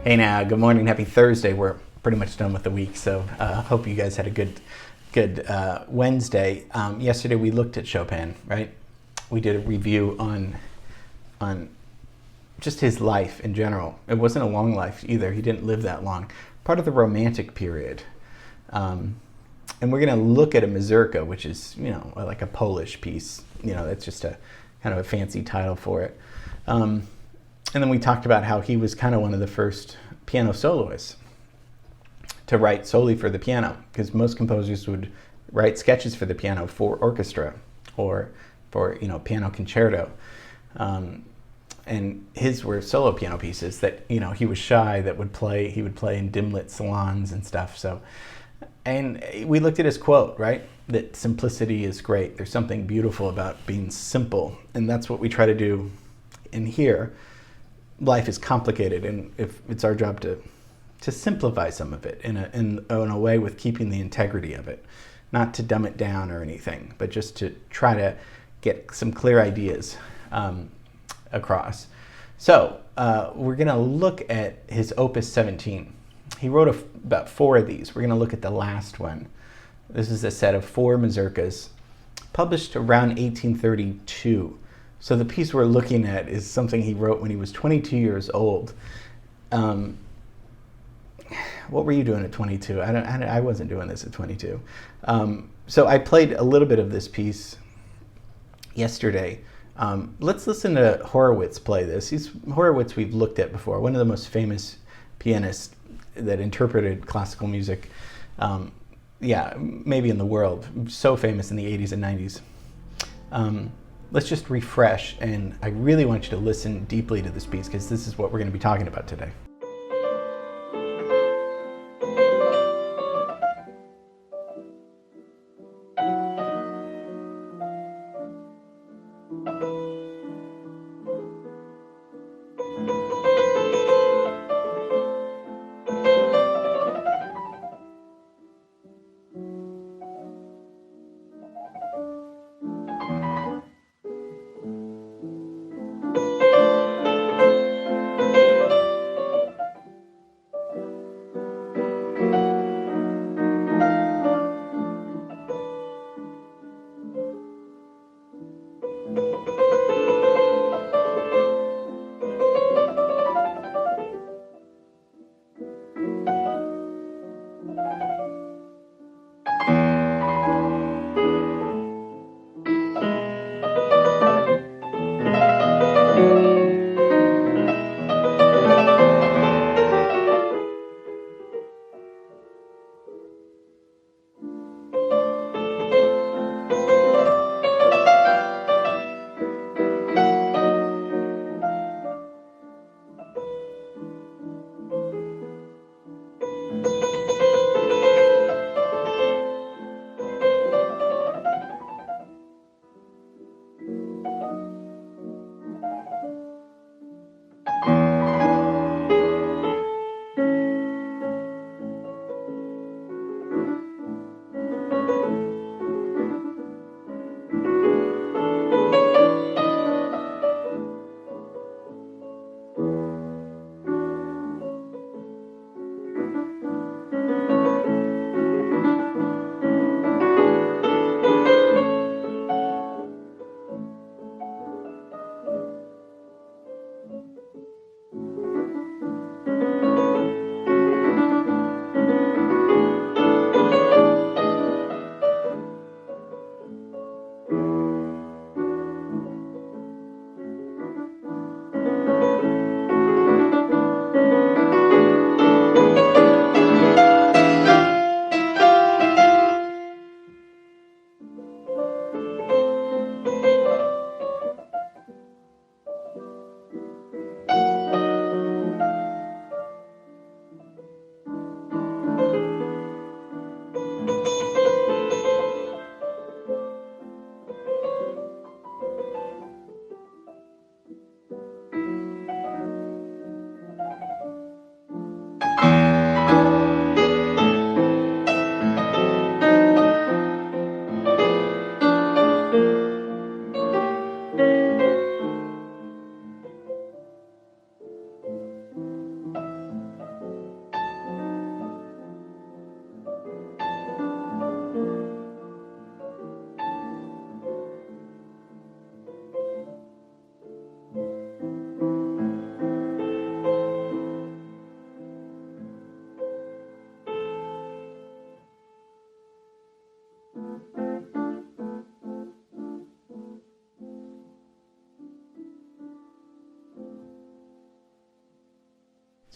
Hey now, good morning, happy Thursday. We're pretty much done with the week, so hope you guys had a good Wednesday. Yesterday we looked at Chopin, right? We did a review on just his life in general. It wasn't a long life either. He didn't live that long. Part of the Romantic period. And we're going to look at a mazurka, which is, like a Polish piece. That's just a kind of a fancy title for it. And then we talked about how he was kind of one of the first piano soloists to write solely for the piano, because most composers would write sketches for the piano for orchestra or for piano concerto. And his were solo piano pieces that he was shy that he would play in dim lit salons and stuff. So, and we looked at his quote, right? That simplicity is great. There's something beautiful about being simple, and that's what we try to do in here. Life is complicated, and if it's our job to simplify some of it in a way with keeping the integrity of it, not to dumb it down or anything, but just to try to get some clear ideas across. So we're going to look at his Opus 17. He wrote about 4 of these. We're going to look at the last one. This is a set of 4 mazurkas published around 1832. So the piece we're looking at is something he wrote when he was 22 years old. What were you doing at 22? I wasn't doing this at 22. So I played a little bit of this piece yesterday. Let's listen to Horowitz play this. Horowitz we've looked at before, one of the most famous pianists that interpreted classical music, maybe in the world. So famous in the 80s and 90s. Let's just refresh, and I really want you to listen deeply to this piece, because this is what we're going to be talking about today.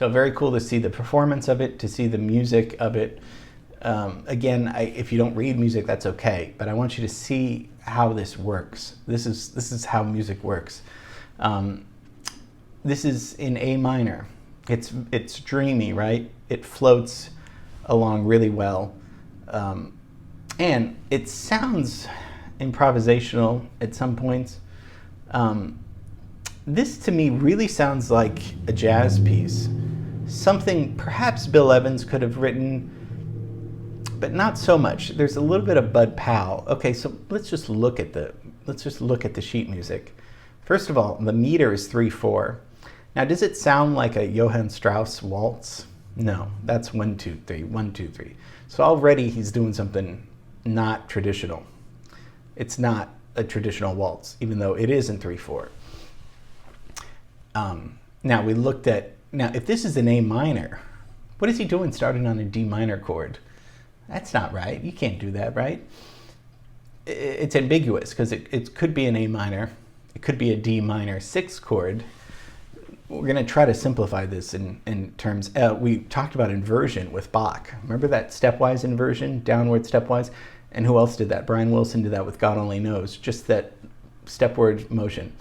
So very cool to see the performance of it, to see the music of it. Again, if you don't read music, that's okay, but I want you to see how this works. This is how music works. This is in A minor. It's dreamy, right? It floats along really well. And it sounds improvisational at some points. This to me really sounds like a jazz piece. Something perhaps Bill Evans could have written, but not so much. There's a little bit of Bud Powell. Okay, so let's just look at the sheet music. First of all, the meter is 3/4. Now, does it sound like a Johann Strauss waltz? No, that's 1 2 3 1 2 3. So already he's doing something not traditional. It's not a traditional waltz, even though it is in 3/4. Now we looked at, if this is an A minor, what is he doing starting on a D minor chord? That's not right. You can't do that, right? It's ambiguous because it could be an A minor. It could be a D minor 6 chord. We're going to try to simplify this in terms. We talked about inversion with Bach. Remember that stepwise inversion, downward stepwise? And who else did that? Brian Wilson did that with God Only Knows, just that stepward motion.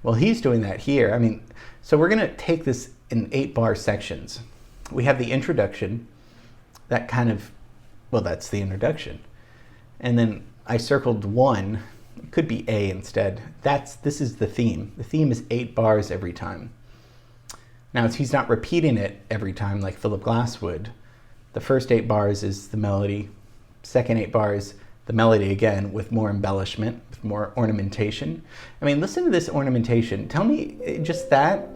Well, he's doing that here. I mean, so we're going to take this in 8-bar sections. We have the introduction, that kind of, well, that's the introduction. And then I circled 1, it could be A instead. This is the theme. The theme is 8 bars every time. Now, he's not repeating it every time like Philip Glass would. The first 8 bars is the melody. Second 8 bars, the melody again with more embellishment, with more ornamentation. I mean, listen to this ornamentation. Tell me, just that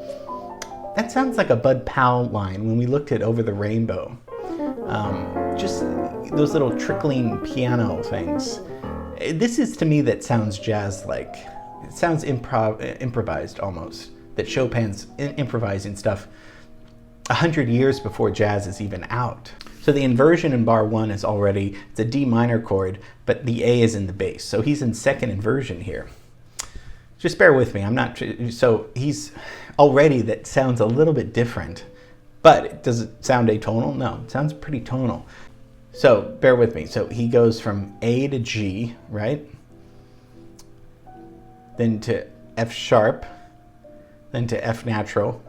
sounds like a Bud Powell line when we looked at Over the Rainbow. Just those little trickling piano things. This is to me that sounds jazz-like. It sounds improvised almost. That Chopin's improvising stuff 100 years before jazz is even out. So the inversion in bar 1 is already, it's a D minor chord, but the A is in the bass. So he's in second inversion here. Just bear with me, so he's already, that sounds a little bit different, but does it sound atonal? No, it sounds pretty tonal. So bear with me. So he goes from A to G, right? Then to F sharp, then to F natural,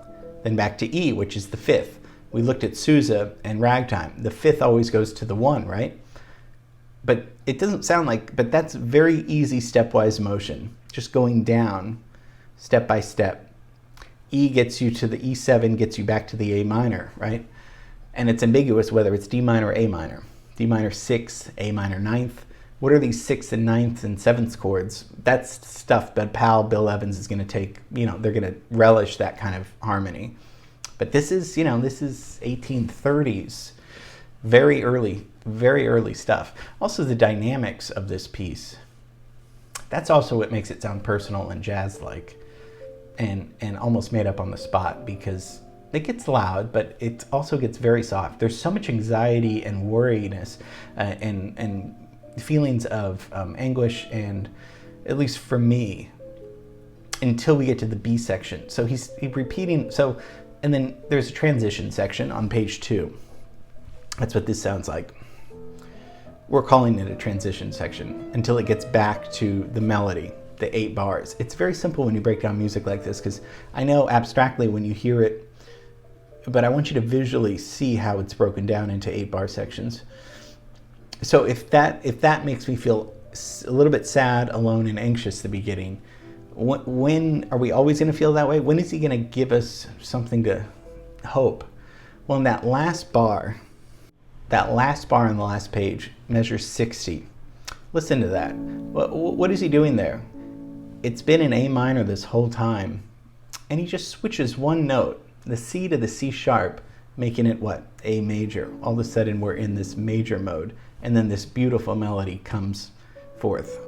then back to E, which is the 5th. We looked at Sousa and Ragtime. The 5th always goes to the 1, right? But it doesn't sound like, but that's very easy stepwise motion, just going down step by step. E gets you to the E7, gets you back to the A minor, right? And it's ambiguous whether it's D minor or A minor. D minor 6th, A minor 9th. What are these 6th and 9th and 7th chords? That's stuff that Bill Evans is going to take, they're going to relish that kind of harmony. But this is 1830s, very early stuff. Also the dynamics of this piece. That's also what makes it sound personal and jazz-like and almost made up on the spot, because it gets loud, but it also gets very soft. There's so much anxiety and worriness and feelings of anguish, and at least for me, until we get to the B section. So he's repeating, and then there's a transition section on page 2. That's what this sounds like. We're calling it a transition section until it gets back to the melody, the 8 bars. It's very simple when you break down music like this, because I know abstractly when you hear it, but I want you to visually see how it's broken down into 8-bar sections. So if that makes me feel a little bit sad, alone, and anxious at the beginning, when are we always going to feel that way? When is he going to give us something to hope? Well, in that last bar on the last page measures 60. Listen to that. What is he doing there? It's been in A minor this whole time, and he just switches one note, the C to the C sharp, making it what? A major. All of a sudden we're in this major mode, and then this beautiful melody comes forth.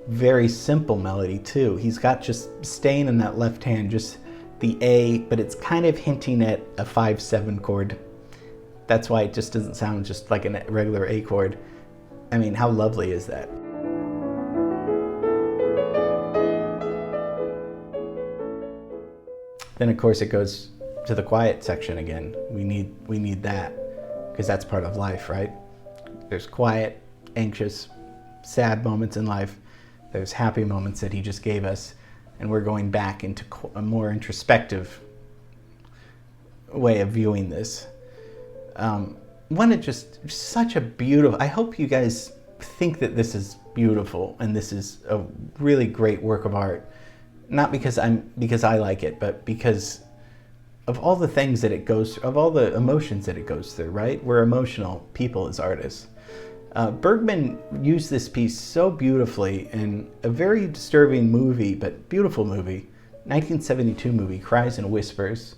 Very simple melody too. He's got just staying in that left hand, just the A, but it's kind of hinting at a 5/7 chord. That's why it just doesn't sound just like a regular A chord. I mean, how lovely is that? Then of course it goes to the quiet section again. We need that, because that's part of life, right? There's quiet, anxious, sad moments in life. There's happy moments that he just gave us, and we're going back into a more introspective way of viewing this. Such a beautiful, I hope you guys think that this is beautiful and this is a really great work of art. Not because I like it, but because of all the things that it goes through, of all the emotions that it goes through, right? We're emotional people as artists. Bergman used this piece so beautifully in a very disturbing movie, but beautiful movie, 1972 movie, Cries and Whispers.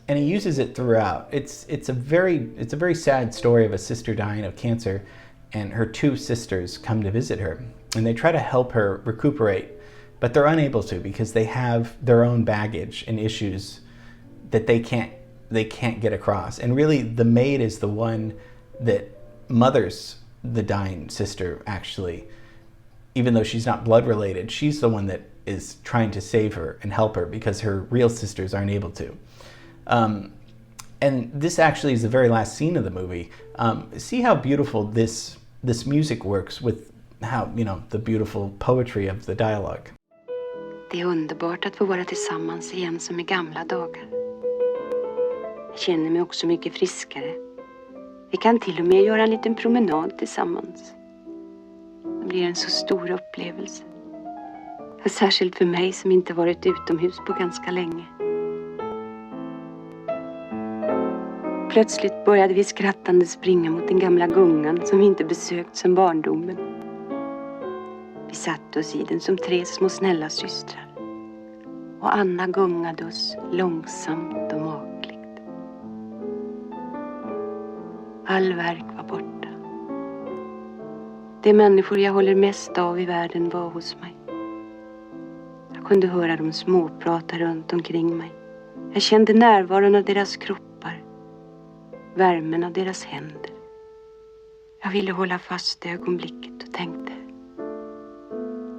And he uses it throughout. It's a very sad story of a sister dying of cancer, and her two sisters come to visit her, and they try to help her recuperate, but they're unable to because they have their own baggage and issues that they can't get across. And really, the maid is the one that mothers the dying sister, actually. Even though she's not blood related, she's the one that is trying to save her and help her because her real sisters aren't able to. And this actually is the very last scene of the movie. See how beautiful this music works with how, the beautiful poetry of the dialogue. Det är underbart att få vara tillsammans igen som i gamla dagar. Jag känner mig också mycket friskare. Vi kan till och med göra en liten promenad tillsammans. Det blir en så stor upplevelse. Särskilt för mig som inte varit utomhus på ganska länge. Plötsligt började vi skrattande springa mot den gamla gungan som vi inte besökt sedan barndomen. Vi satte oss i den som tre små snälla systrar. Och Anna gungade oss långsamt och makligt. All värk var borta. De människor jag håller mest av i världen var hos mig. Jag kunde höra dem småprata runt omkring mig. Jag kände närvaron av deras kroppar. Värmen av deras händer. Jag ville hålla fast ögonblicket och tänkte: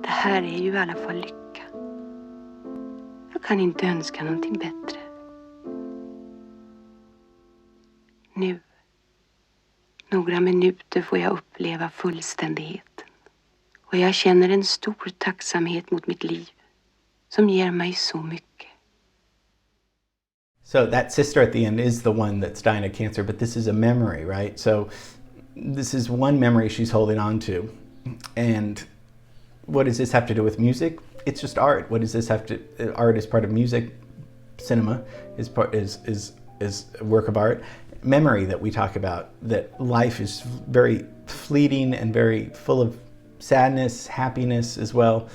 det här är ju i alla fall lycka. Jag kan inte önska någonting bättre. Nu, några minuter får jag uppleva fullständigheten. Och jag känner en stor tacksamhet mot mitt liv som ger mig så mycket. So that sister at the end is the one that's dying of cancer, but this is a memory, right? So this is one memory she's holding on to. And what does this have to do with music? It's just art. What does this have to? Art is part of music. Cinema is a work of art. Memory that we talk about. That life is very fleeting and very full of sadness, happiness as well.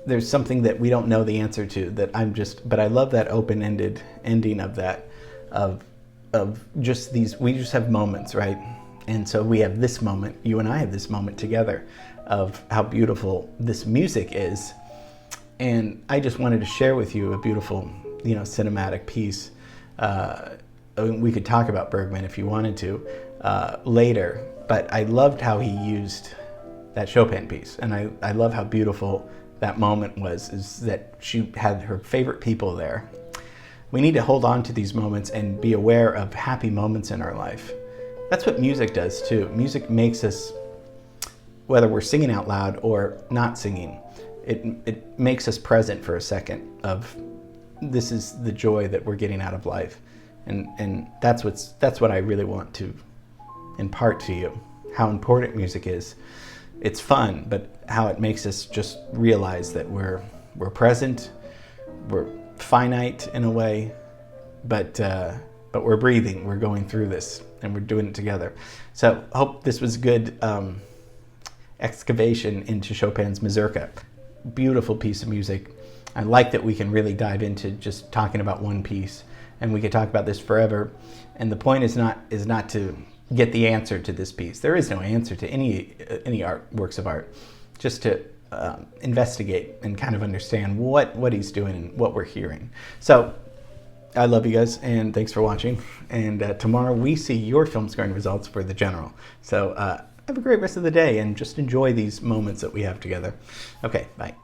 There's something that we don't know the answer to. But I love that open-ended ending of that. Of just these. We just have moments, right? And so we have this moment. You and I have this moment together. Of how beautiful this music is. And I just wanted to share with you a beautiful, cinematic piece. We could talk about Bergman if you wanted to later, but I loved how he used that Chopin piece. And I love how beautiful that moment was, is that she had her favorite people there. We need to hold on to these moments and be aware of happy moments in our life. That's what music does too. Music makes us, whether we're singing out loud or not singing, it makes us present for a second of this is the joy that we're getting out of life. And that's what I really want to impart to you, how important music is. It's fun, but how it makes us just realize that we're present, we're finite in a way, but we're breathing, we're going through this, and we're doing it together. So hope this was good excavation into Chopin's Mazurka. Beautiful piece of music. I like that we can really dive into just talking about one piece, and we could talk about this forever. And the point is not to get the answer to this piece. There is no answer to any works of art. Just to investigate and kind of understand what he's doing and what we're hearing. So I love you guys, and thanks for watching. And tomorrow we see your film scoring results for The General. So have a great rest of the day and just enjoy these moments that we have together. Okay, bye.